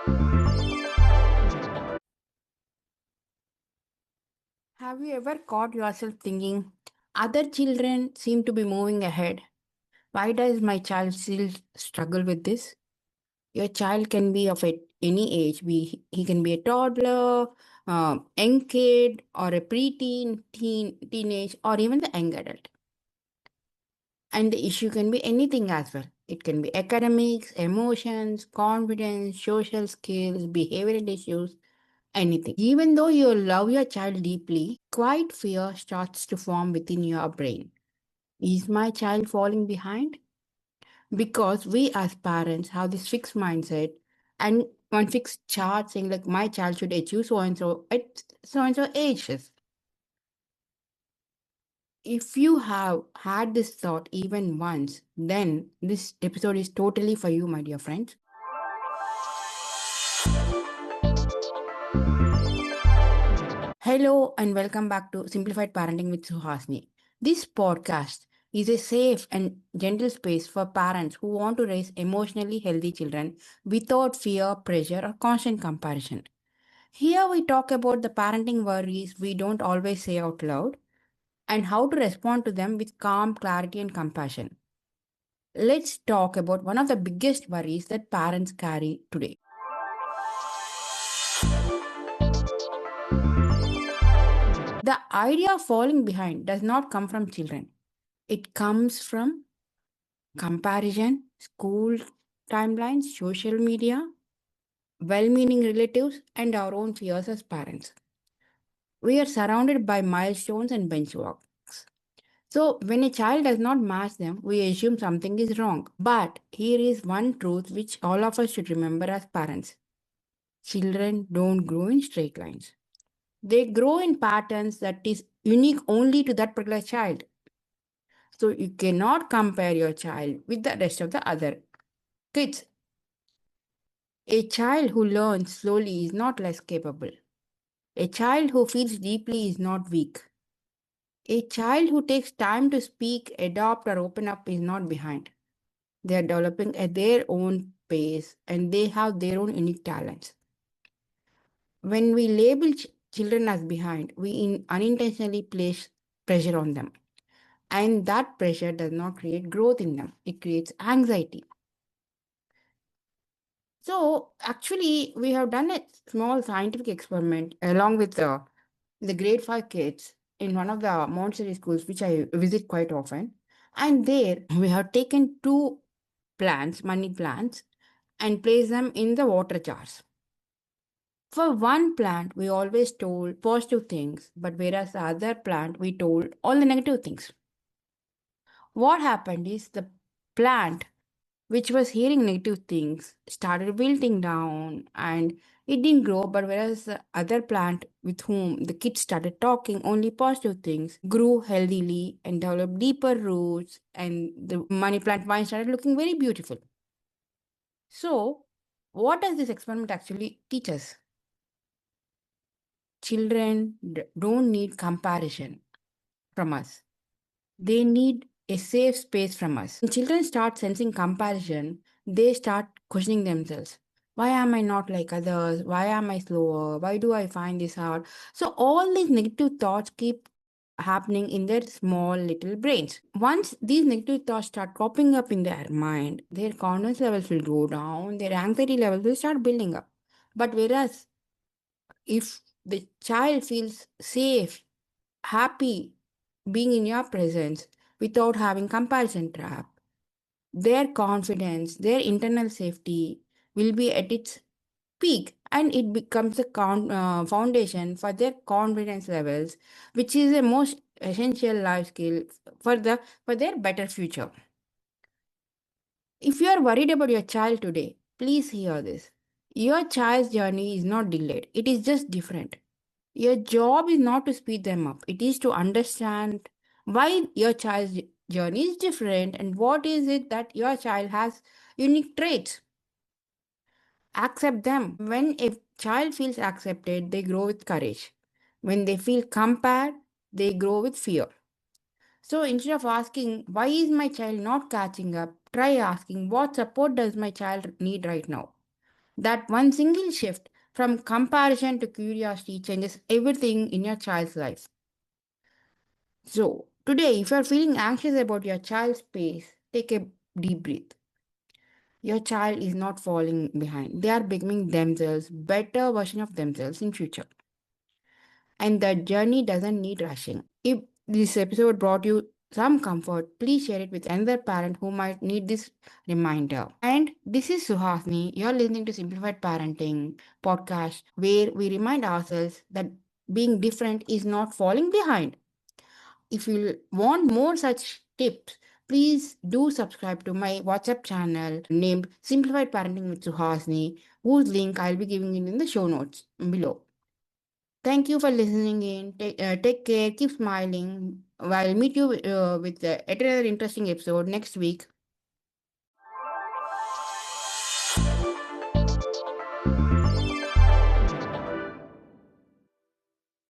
Have you ever caught yourself thinking, other children seem to be moving ahead? Why does my child still struggle with this? Your child can be of any age. He can be a toddler, young kid, or a preteen, teenage, or even the young adult. And the issue can be anything as well. It can be academics, emotions, confidence, social skills, behavioral issues, anything. Even though you love your child deeply, quiet fear starts to form within your brain. Is my child falling behind? Because we as parents have this fixed mindset and one fixed chart saying like my child should achieve so and so at so and so ages. If you have had this thought even once, then this episode is totally for you, my dear friends. Hello and welcome back to Simplified Parenting with Suhasini. This podcast is a safe and gentle space for parents who want to raise emotionally healthy children without fear, pressure, or constant comparison. Here we talk about the parenting worries we don't always say out loud and how to respond to them with calm, clarity, and compassion. Let's talk about one of the biggest worries that parents carry today. The idea of falling behind does not come from children. It comes from comparison, school timelines, social media, well meaning relatives, and our own fears as parents. We are surrounded by milestones and benchmarks. So, when a child does not match them, we assume something is wrong. But here is one truth which all of us should remember as parents: children don't grow in straight lines. They grow in patterns that is unique only to that particular child. So, you cannot compare your child with the rest of the other kids. A child who learns slowly is not less capable. A child who feels deeply is not weak. A child who takes time to speak, adopt, or open up is not behind. They are developing at their own pace and they have their own unique talents. When we label children as behind, we unintentionally place pressure on them. And that pressure does not create growth in them, it creates anxiety. So, actually, we have done a small scientific experiment along with the grade 5 kids in one of the Montessori schools, which I visit quite often. And there, we have taken two plants, money plants, and placed them in the water jars. For one plant, we always told positive things, but whereas the other plant, we told all the negative things. What happened is the plant which was hearing negative things started wilting down and it didn't grow, but whereas the other plant with whom the kids started talking only positive things grew healthily and developed deeper roots, and the money plant vine started looking very beautiful. So, what does this experiment actually teach us? Children don't need comparison from us. They need a safe space from us. When children start sensing comparison, they start questioning themselves. Why am I not like others? Why am I slower? Why do I find this hard? So, all these negative thoughts keep happening in their small little brains. Once these negative thoughts start popping up in their mind, their confidence levels will go down, their anxiety levels will start building up. But whereas if the child feels safe, happy being in your presence without having comparison trap, their confidence, their internal safety will be at its peak and it becomes a foundation for their confidence levels, which is the most essential life skill for their better future. If you are worried about your child today, please hear this. Your child's journey is not delayed, it is just different. Your job is not to speed them up, it is to understand why your child's journey is different and what is it that your child has unique traits. Accept them. When a child feels accepted, they grow with courage. When they feel compared, they grow with fear. So instead of asking, why is my child not catching up? Try asking, what support does my child need right now? That one single shift from comparison to curiosity changes everything in your child's life. So, today, if you're feeling anxious about your child's pace, take a deep breath. Your child is not falling behind. They are becoming themselves, better version of themselves in future. And that journey doesn't need rushing. If this episode brought you some comfort, please share it with another parent who might need this reminder. And this is Suhasni. You're listening to Simplified Parenting podcast, where we remind ourselves that being different is not falling behind. If you want more such tips, please do subscribe to my WhatsApp channel named Simplified Parenting with Suhasni, whose link I'll be giving it in the show notes below. Thank you for listening in. Take care. Keep smiling. I'll meet you with another interesting episode next week.